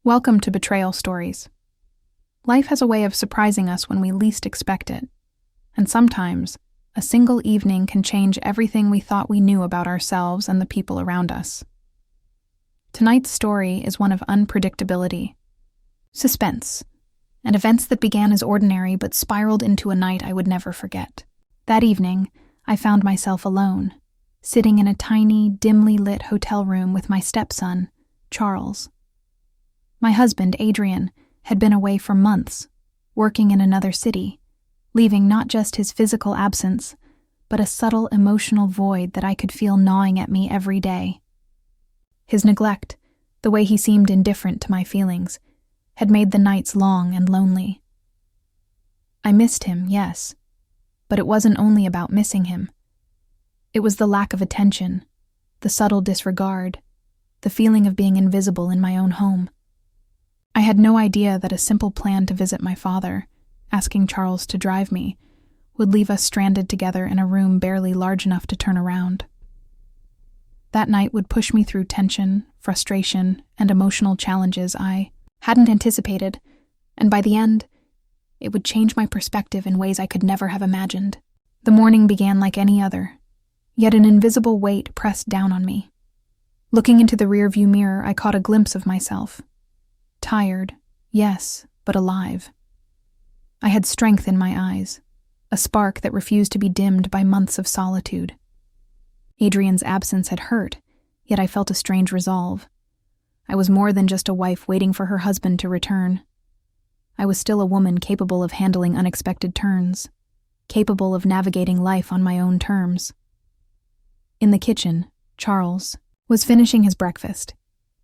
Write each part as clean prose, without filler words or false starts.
Welcome to Betrayal Stories. Life has a way of surprising us when we least expect it, and sometimes a single evening can change everything we thought we knew about ourselves and the people around us. Tonight's story is one of unpredictability, suspense, and events that began as ordinary but spiraled into a night I would never forget. That evening, I found myself alone, sitting in a tiny, dimly lit hotel room with my stepson, Charles. My husband, Adrian, had been away for months, working in another city, leaving not just his physical absence, but a subtle emotional void that I could feel gnawing at me every day. His neglect, the way he seemed indifferent to my feelings, had made the nights long and lonely. I missed him, yes, but it wasn't only about missing him. It was the lack of attention, the subtle disregard, the feeling of being invisible in my own home. I had no idea that a simple plan to visit my father, asking Charles to drive me, would leave us stranded together in a room barely large enough to turn around. That night would push me through tension, frustration, and emotional challenges I hadn't anticipated, and by the end, it would change my perspective in ways I could never have imagined. The morning began like any other, yet an invisible weight pressed down on me. Looking into the rearview mirror, I caught a glimpse of myself. Tired, yes, but alive. I had strength in my eyes, a spark that refused to be dimmed by months of solitude. Adrian's absence had hurt, yet I felt a strange resolve. I was more than just a wife waiting for her husband to return. I was still a woman capable of handling unexpected turns, capable of navigating life on my own terms. In the kitchen, Charles was finishing his breakfast,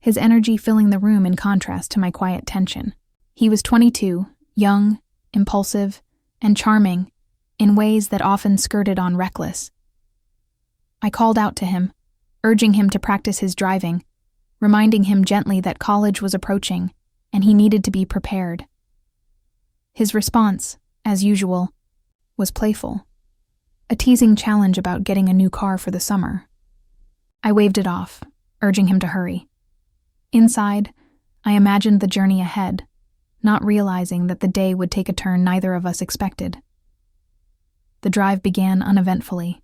his energy filling the room in contrast to my quiet tension. He was 22, young, impulsive, and charming in ways that often skirted on reckless. I called out to him, urging him to practice his driving, reminding him gently that college was approaching and he needed to be prepared. His response, as usual, was playful, a teasing challenge about getting a new car for the summer. I waved it off, urging him to hurry. Inside, I imagined the journey ahead, not realizing that the day would take a turn neither of us expected. The drive began uneventfully.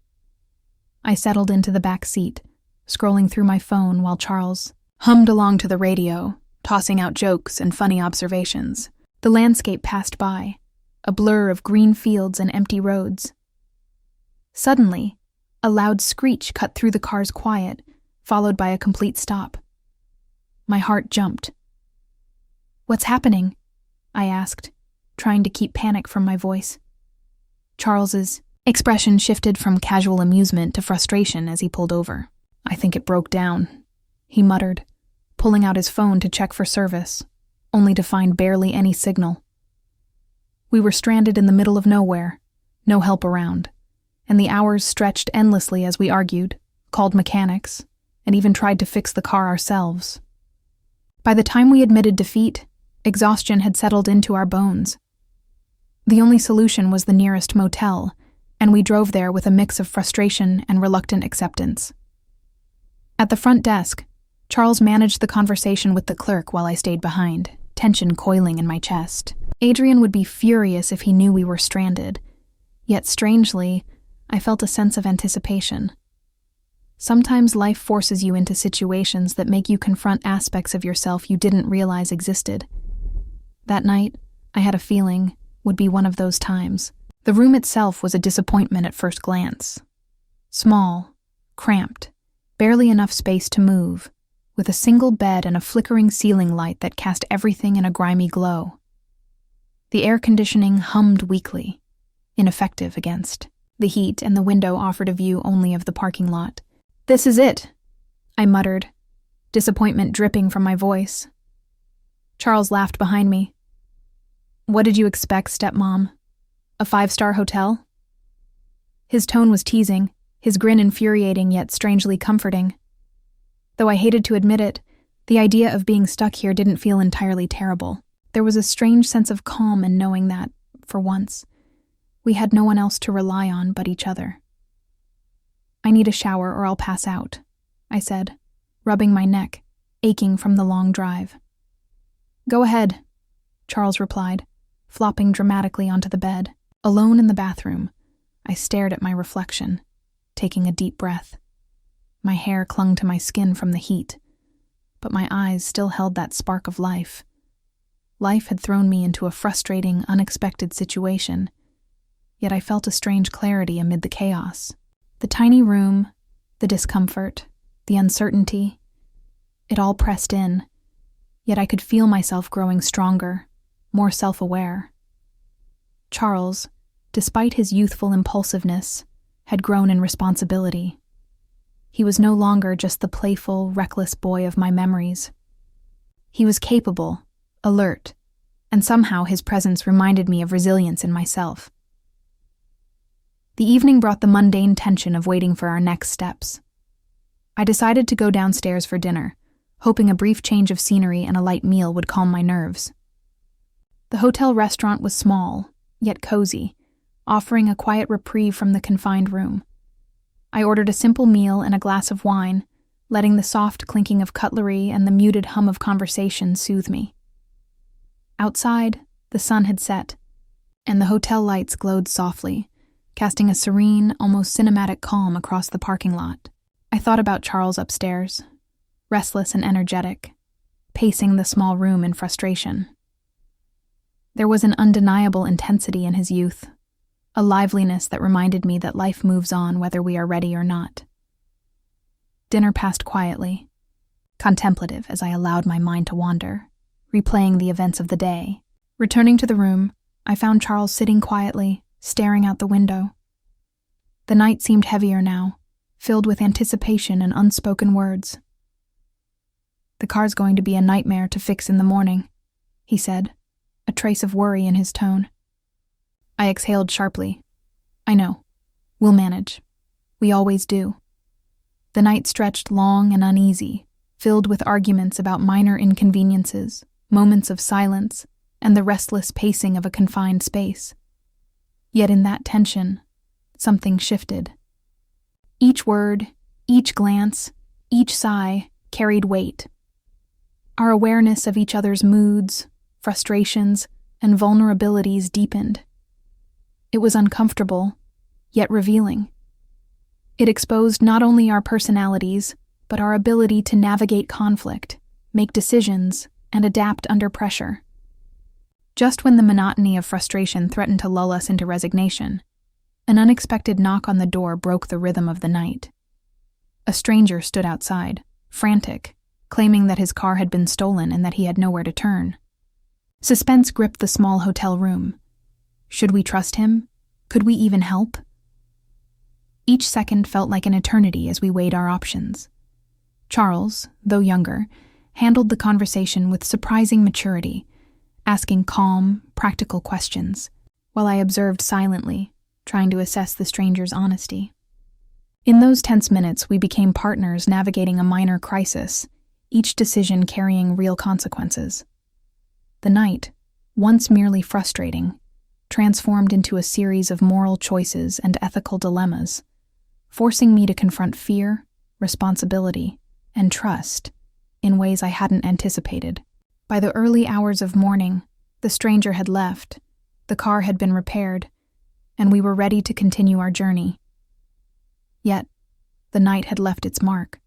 I settled into the back seat, scrolling through my phone while Charles hummed along to the radio, tossing out jokes and funny observations. The landscape passed by, a blur of green fields and empty roads. Suddenly, a loud screech cut through the car's quiet, followed by a complete stop. My heart jumped. "What's happening?" I asked, trying to keep panic from my voice. Charles's expression shifted from casual amusement to frustration as he pulled over. "I think it broke down," he muttered, pulling out his phone to check for service, only to find barely any signal. We were stranded in the middle of nowhere, no help around, and the hours stretched endlessly as we argued, called mechanics, and even tried to fix the car ourselves. By the time we admitted defeat, exhaustion had settled into our bones. The only solution was the nearest motel, and we drove there with a mix of frustration and reluctant acceptance. At the front desk, Charles managed the conversation with the clerk while I stayed behind, tension coiling in my chest. Adrian would be furious if he knew we were stranded, yet strangely, I felt a sense of anticipation. Sometimes life forces you into situations that make you confront aspects of yourself you didn't realize existed. That night, I had a feeling, would be one of those times. The room itself was a disappointment at first glance. Small, cramped, barely enough space to move, with a single bed and a flickering ceiling light that cast everything in a grimy glow. The air conditioning hummed weakly, ineffective against the heat, and the window offered a view only of the parking lot. "This is it," I muttered, disappointment dripping from my voice. Charles laughed behind me. "What did you expect, stepmom? A 5-star hotel?" His tone was teasing, his grin infuriating yet strangely comforting. Though I hated to admit it, the idea of being stuck here didn't feel entirely terrible. There was a strange sense of calm in knowing that, for once, we had no one else to rely on but each other. "I need a shower or I'll pass out," I said, rubbing my neck, aching from the long drive. Go ahead, Charles replied, flopping dramatically onto the bed. Alone in the bathroom, I stared at my reflection, taking a deep breath. My hair clung to my skin from the heat, but my eyes still held that spark of life. Life had thrown me into a frustrating, unexpected situation, yet I felt a strange clarity amid the chaos. The tiny room, the discomfort, the uncertainty, it all pressed in, yet I could feel myself growing stronger, more self-aware. Charles, despite his youthful impulsiveness, had grown in responsibility. He was no longer just the playful, reckless boy of my memories. He was capable, alert, and somehow his presence reminded me of resilience in myself. The evening brought the mundane tension of waiting for our next steps. I decided to go downstairs for dinner, hoping a brief change of scenery and a light meal would calm my nerves. The hotel restaurant was small, yet cozy, offering a quiet reprieve from the confined room. I ordered a simple meal and a glass of wine, letting the soft clinking of cutlery and the muted hum of conversation soothe me. Outside, the sun had set, and the hotel lights glowed softly, casting a serene, almost cinematic calm across the parking lot. I thought about Charles upstairs, restless and energetic, pacing the small room in frustration. There was an undeniable intensity in his youth, a liveliness that reminded me that life moves on whether we are ready or not. Dinner passed quietly, contemplative as I allowed my mind to wander, replaying the events of the day. Returning to the room, I found Charles sitting quietly, staring out the window. The night seemed heavier now, filled with anticipation and unspoken words. "The car's going to be a nightmare to fix in the morning," he said, a trace of worry in his tone. I exhaled sharply. "I know. We'll manage. We always do." The night stretched long and uneasy, filled with arguments about minor inconveniences, moments of silence, and the restless pacing of a confined space. Yet in that tension, something shifted. Each word, each glance, each sigh carried weight. Our awareness of each other's moods, frustrations, and vulnerabilities deepened. It was uncomfortable, yet revealing. It exposed not only our personalities, but our ability to navigate conflict, make decisions, and adapt under pressure. Just when the monotony of frustration threatened to lull us into resignation, an unexpected knock on the door broke the rhythm of the night. A stranger stood outside, frantic, claiming that his car had been stolen and that he had nowhere to turn. Suspense gripped the small hotel room. Should we trust him? Could we even help? Each second felt like an eternity as we weighed our options. Charles, though younger, handled the conversation with surprising maturity, asking calm, practical questions, while I observed silently, trying to assess the stranger's honesty. In those tense minutes, we became partners navigating a minor crisis, each decision carrying real consequences. The night, once merely frustrating, transformed into a series of moral choices and ethical dilemmas, forcing me to confront fear, responsibility, and trust in ways I hadn't anticipated. By the early hours of morning, the stranger had left, the car had been repaired, and we were ready to continue our journey. Yet, the night had left its mark.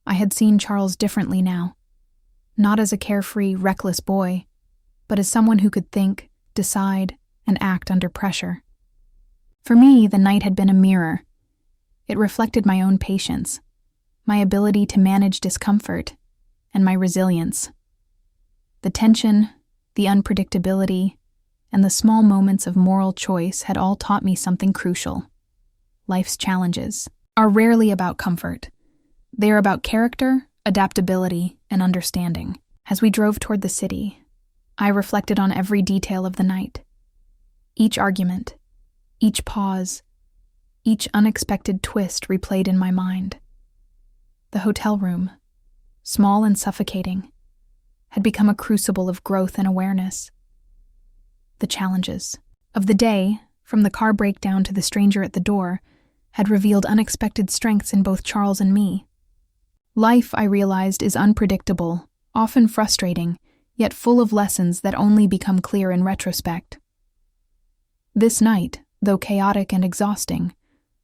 I had seen Charles differently now, not as a carefree, reckless boy, but as someone who could think, decide, and act under pressure. For me, the night had been a mirror. It reflected my own patience, my ability to manage discomfort, and my resilience. The tension, the unpredictability, and the small moments of moral choice had all taught me something crucial. Life's challenges are rarely about comfort. They are about character, adaptability, and understanding. As we drove toward the city, I reflected on every detail of the night. Each argument, each pause, each unexpected twist replayed in my mind. The hotel room, small and suffocating, had become a crucible of growth and awareness. The challenges of the day, from the car breakdown to the stranger at the door, had revealed unexpected strengths in both Charles and me. Life, I realized, is unpredictable, often frustrating, yet full of lessons that only become clear in retrospect. This night, though chaotic and exhausting,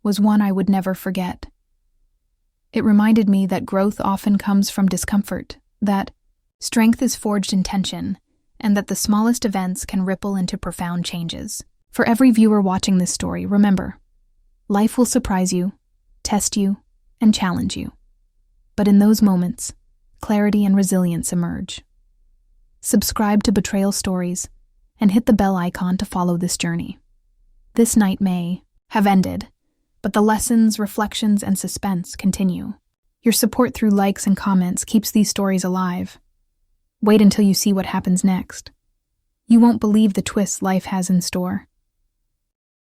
was one I would never forget. It reminded me that growth often comes from discomfort, that strength is forged in tension, and that the smallest events can ripple into profound changes. For every viewer watching this story, remember, life will surprise you, test you, and challenge you. But in those moments, clarity and resilience emerge. Subscribe to Betrayal Stories and hit the bell icon to follow this journey. This night may have ended, but the lessons, reflections, and suspense continue. Your support through likes and comments keeps these stories alive. Wait until you see what happens next. You won't believe the twists life has in store.